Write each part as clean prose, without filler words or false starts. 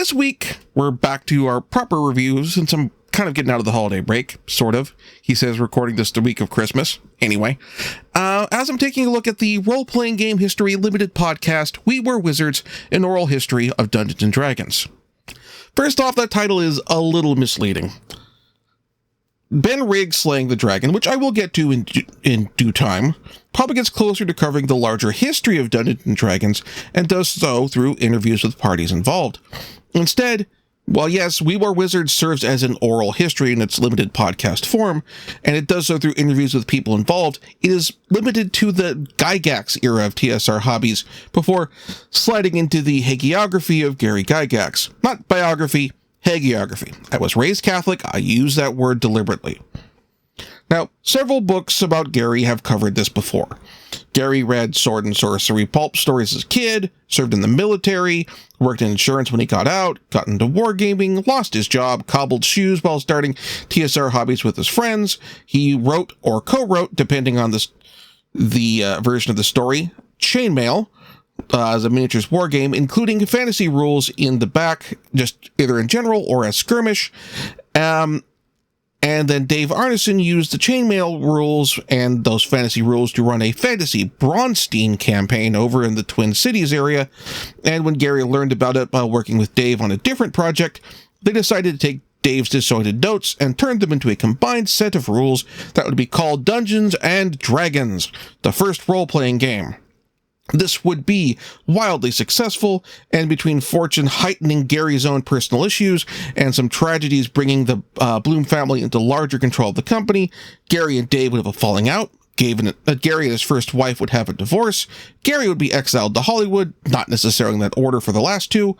this week, we're back to our proper reviews since I'm kind of getting out of the holiday break, sort of. He says recording this the week of Christmas. Anyway, as I'm taking a look at the Role-Playing Game History Limited podcast, We Were Wizards, an Oral History of Dungeons & Dragons. First off, that title is a little misleading. Ben Riggs slaying the dragon, which I will get to in due time, probably gets closer to covering the larger history of Dungeons & Dragons, and does so through interviews with parties involved. Instead, while yes, We Were Wizards serves as an oral history in its limited podcast form, and it does so through interviews with people involved, it is limited to the Gygax era of TSR hobbies before sliding into the hagiography of Gary Gygax. Not biography, hagiography. I was raised Catholic, I use that word deliberately. Now, several books about Gary have covered this before. Gary read sword and sorcery pulp stories as a kid, served in the military, worked in insurance when he got out, got into wargaming, lost his job, cobbled shoes while starting TSR hobbies with his friends. He wrote or co-wrote, depending on the version of the story, Chainmail, as a miniatures war game, including fantasy rules in the back, just either in general or as skirmish. And then Dave Arneson used the Chainmail rules and those fantasy rules to run a fantasy Braunstein campaign over in the Twin Cities area. And when Gary learned about it while working with Dave on a different project, they decided to take Dave's disjointed notes and turned them into a combined set of rules that would be called Dungeons and Dragons, the first role-playing game. This would be wildly successful, and between fortune heightening Gary's own personal issues and some tragedies bringing the Bloom family into larger control of the company, Gary and Dave would have a falling out. Gary and his first wife would have a divorce. Gary would be exiled to Hollywood, not necessarily in that order for the last two,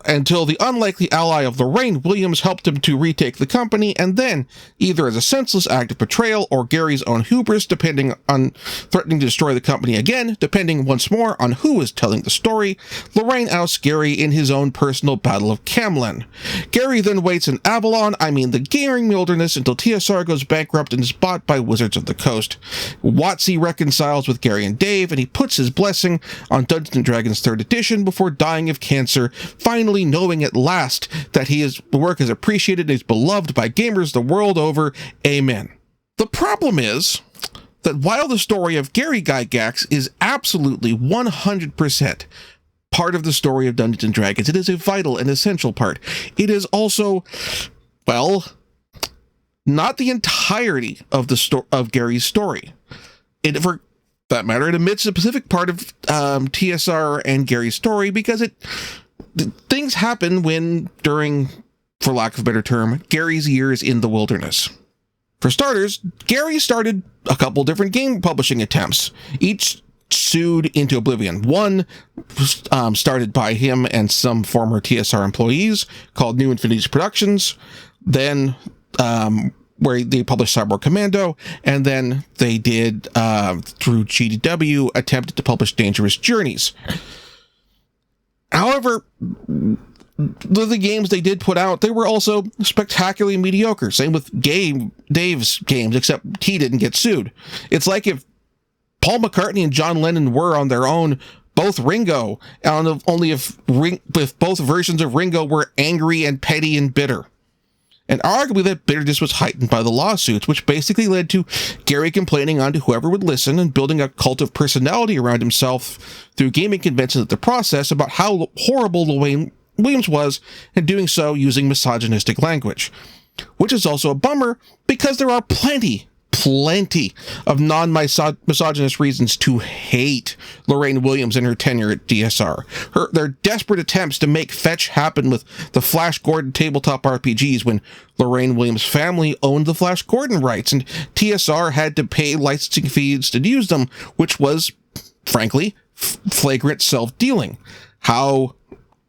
until the unlikely ally of Lorraine Williams helped him to retake the company, and then, either as a senseless act of betrayal or Gary's own hubris, depending on threatening to destroy the company again, depending once more on who is telling the story, Lorraine ousts Gary in his own personal Battle of Camlin. Gary then waits in Avalon, the gaming wilderness, until TSR goes bankrupt and is bought by Wizards of the Coast. WotC reconciles with Gary and Dave, and he puts his blessing on Dungeons & Dragons 3rd edition before dying of cancer, finally knowing at last that his work is appreciated and is beloved by gamers the world over. Amen. The problem is that while the story of Gary Gygax is absolutely 100% part of the story of Dungeons & Dragons, it is a vital and essential part, it is also, well, not the entirety of of Gary's story. For that matter, it omits a specific part of TSR and Gary's story because things happen during, for lack of a better term, Gary's years in the wilderness. For starters, Gary started a couple different game publishing attempts, each sued into oblivion. One started by him and some former TSR employees, called New Infinities Productions, then where they published Cyborg Commando, and then they did, through GDW, attempted to publish Dangerous Journeys. However, the games they did put out, they were also spectacularly mediocre. Same with Dave's games, except he didn't get sued. It's like if Paul McCartney and John Lennon were on their own, both Ringo, and only if both versions of Ringo were angry and petty and bitter. And arguably that bitterness was heightened by the lawsuits, which basically led to Gary complaining on to whoever would listen and building a cult of personality around himself through gaming conventions at the process about how horrible Lorraine Williams was, and doing so using misogynistic language. Which is also a bummer, because there are plenty of non-misogynist reasons to hate Lorraine Williams and her tenure at DSR. Their desperate attempts to make fetch happen with the Flash Gordon tabletop RPGs when Lorraine Williams' family owned the Flash Gordon rights and TSR had to pay licensing fees to use them, which was, frankly, flagrant self-dealing. How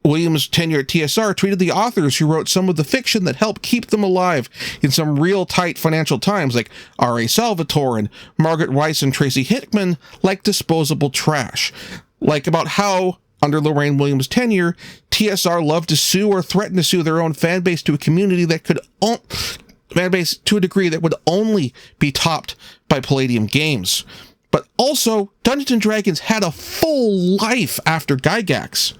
Williams' tenure at TSR treated the authors who wrote some of the fiction that helped keep them alive in some real tight financial times, like R.A. Salvatore and Margaret Weiss and Tracy Hickman, like disposable trash. Like about how, under Lorraine Williams' tenure, TSR loved to sue or threaten to sue their own fan base to a community that could fan base to a degree that would only be topped by Palladium Games. But also, Dungeons & Dragons had a full life after Gygax.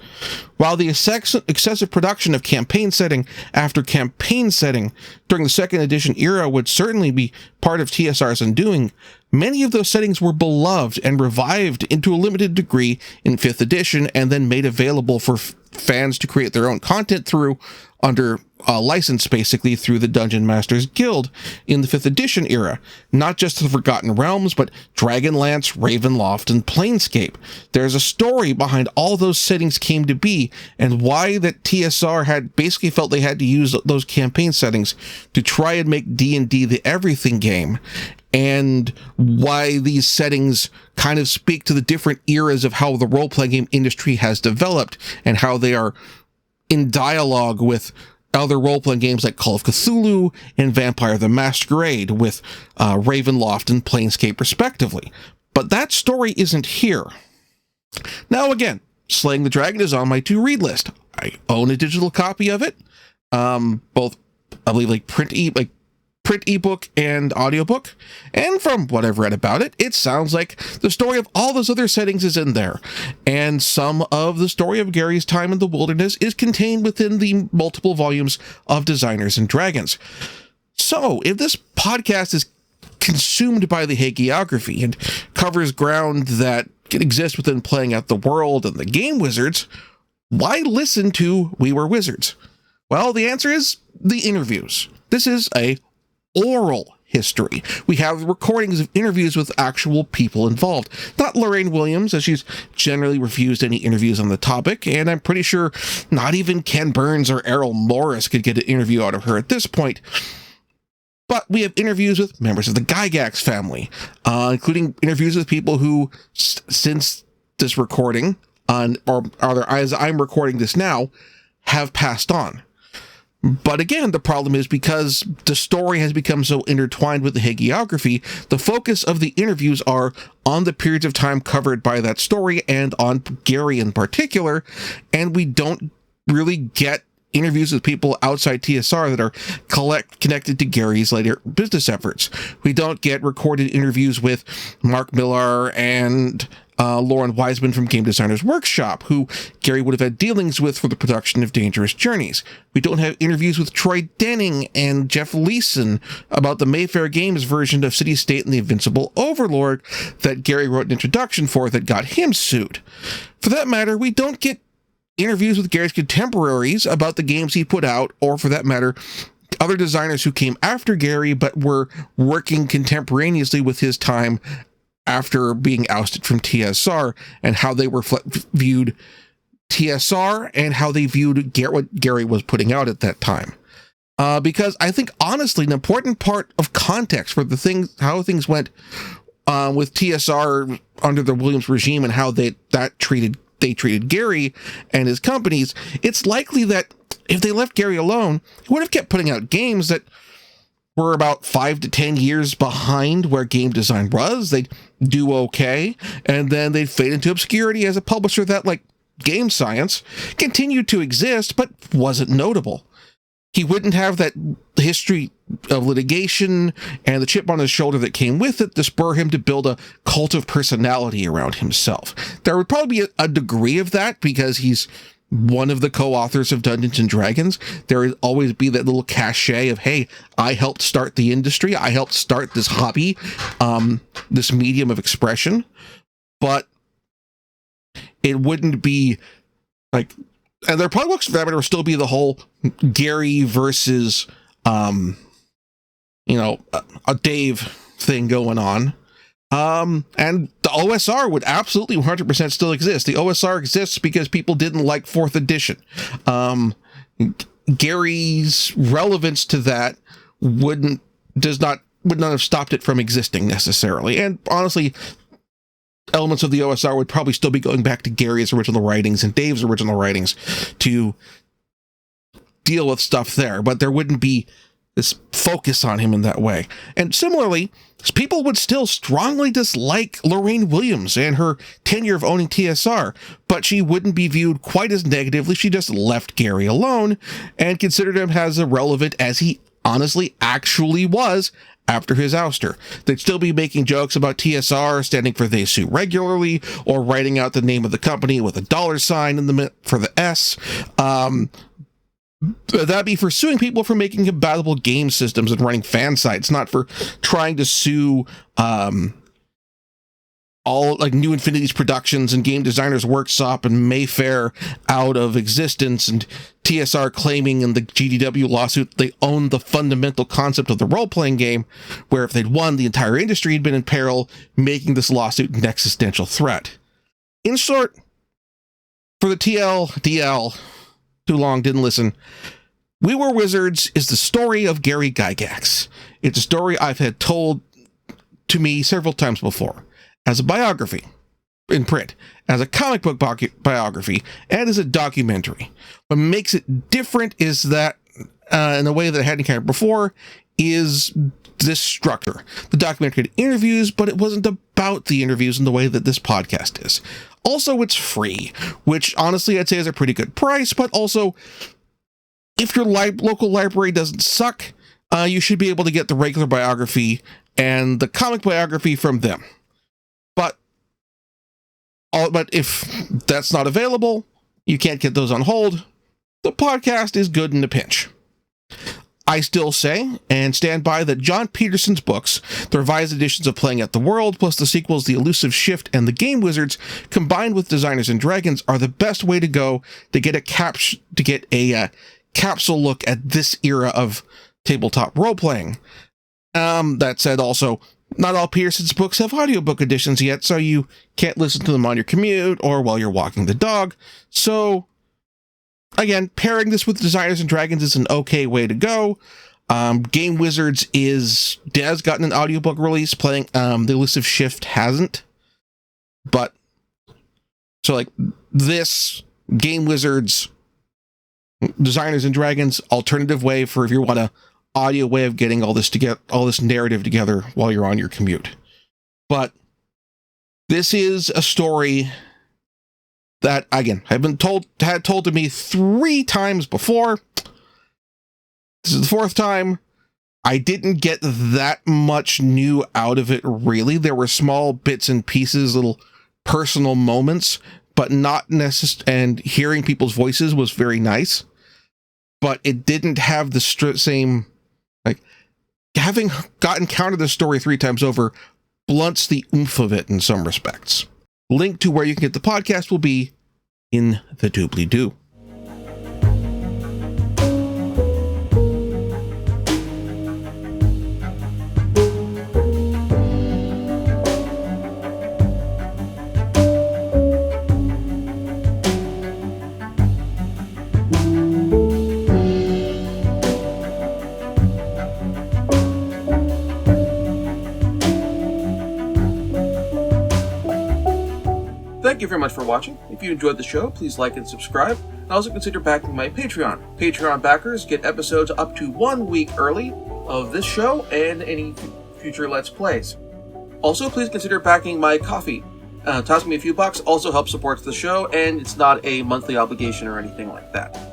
While the excessive production of campaign setting after campaign setting during the second edition era would certainly be part of TSR's undoing, many of those settings were beloved and revived into a limited degree in 5th edition and then made available for fans to create their own content through under license, basically through the Dungeon Masters Guild in the 5th edition era. Not just the Forgotten Realms, but Dragonlance, Ravenloft, and Planescape. There's a story behind all those settings came to be, and why that TSR had basically felt they had to use those campaign settings to try and make D&D the everything game, and why these settings kind of speak to the different eras of how the role-playing game industry has developed, and how they are in dialogue with other role-playing games like Call of Cthulhu and Vampire the Masquerade, with Ravenloft and Planescape respectively. But that story isn't here. Now again, Slaying the Dragon is on my to-read list. I own a digital copy of it, both, I believe, like print ebook and audiobook, and from what I've read about it, it sounds like the story of all those other settings is in there, and some of the story of Gary's time in the wilderness is contained within the multiple volumes of Designers and Dragons. So if this podcast is consumed by the hagiography and covers ground that exists within Playing Out the World and the Game Wizards, why listen to We Were Wizards? Well, the answer is the interviews. This is a oral history. We have recordings of interviews with actual people involved. Not Lorraine Williams, as she's generally refused any interviews on the topic, and I'm pretty sure not even Ken Burns or Errol Morris could get an interview out of her at this point. But we have interviews with members of the Gygax family, including interviews with people who, since this recording, or rather, as I'm recording this now, have passed on. But again, the problem is because the story has become so intertwined with the hagiography, the focus of the interviews are on the periods of time covered by that story and on Gary in particular, and we don't really get interviews with people outside TSR that are connected to Gary's later business efforts. We don't get recorded interviews with Mark Millar and Lauren Wiseman from Game Designers Workshop, who Gary would have had dealings with for the production of Dangerous Journeys. We don't have interviews with Troy Denning and Jeff Leeson about the Mayfair Games version of City State and the Invincible Overlord that Gary wrote an introduction for that got him sued. For that matter, we don't get interviews with Gary's contemporaries about the games he put out, or for that matter, other designers who came after Gary but were working contemporaneously with his time after being ousted from TSR, and how they were viewed TSR and how they viewed what Gary was putting out at that time. Because I think, honestly, an important part of context for how things went with TSR under the Williams regime and how they treated Gary and his companies, it's likely that if they left Gary alone, he would have kept putting out games that were about 5 to 10 years behind where game design was. They'd do okay, and then they'd fade into obscurity as a publisher that, like Game Science, continued to exist but wasn't notable. He wouldn't have that history of litigation and the chip on his shoulder that came with it to spur him to build a cult of personality around himself. There would probably be a degree of that because he's one of the co-authors of Dungeons and Dragons. There would always be that little cachet of, hey, I helped start the industry. I helped start this hobby, this medium of expression. But it wouldn't be like, and there probably looks that would still be the whole Gary versus, a Dave thing going on. And the OSR would absolutely 100% still exist. The OSR exists because people didn't like 4th edition. Gary's relevance to that would not have stopped it from existing necessarily. And honestly, elements of the OSR would probably still be going back to Gary's original writings and Dave's original writings to deal with stuff there, but there wouldn't be this focus on him in that way. And similarly, people would still strongly dislike Lorraine Williams and her tenure of owning TSR, but she wouldn't be viewed quite as negatively. She just left Gary alone and considered him as irrelevant as he honestly actually was after his ouster. They'd still be making jokes about TSR standing for They Sue Regularly, or writing out the name of the company with a $sign in the for the S. That'd be for suing people for making compatible game systems and running fan sites, not for trying to sue all like New Infinity's Productions and Game Designers Workshop and Mayfair out of existence, and TSR claiming in the GDW lawsuit they owned the fundamental concept of the role-playing game, where if they'd won, the entire industry had been in peril, making this lawsuit an existential threat. In short, for the TLDL, too long, didn't listen, We Were Wizards is the story of Gary Gygax. It's a story I've had told to me several times before, as a biography in print, as a comic book biography, and as a documentary. What makes it different is that, in a way that I hadn't encountered before, is this structure. The documentary had interviews, but it wasn't about the interviews in the way that this podcast is. Also, it's free, which honestly I'd say is a pretty good price, but also, if your local library doesn't suck, you should be able to get the regular biography and the comic biography from them. But if that's not available, you can't get those on hold, the podcast is good in a pinch. I still say and stand by that John Peterson's books, the revised editions of Playing at the World, plus the sequels The Elusive Shift and The Game Wizards, combined with Designers and Dragons, are the best way to go to get a capsule look at this era of tabletop role-playing. That said, also, not all Peterson's books have audiobook editions yet, so you can't listen to them on your commute or while you're walking the dog. So, again, pairing this with Designers and Dragons is an okay way to go. Game Wizards has gotten an audiobook release. Playing The Elusive Shift hasn't. But, so like, this Game Wizards, Designers and Dragons, alternative way for if you want a audio way of getting all this narrative together while you're on your commute. But this is a story that, again, had told to me 3 times before. This is the 4th time. I didn't get that much new out of it, really. There were small bits and pieces, little personal moments, but not necessarily, and hearing people's voices was very nice. But it didn't have the same, like, having encountered this story 3 times over blunts the oomph of it in some respects. Link to where you can get the podcast will be in the doobly-doo. Thank you very much for watching. If you enjoyed the show, please like and subscribe, and also consider backing my Patreon. Patreon backers get episodes up to 1 week early of this show and any future Let's Plays. Also, please consider backing my Ko-fi. Tossing me a few bucks also helps support the show, and it's not a monthly obligation or anything like that.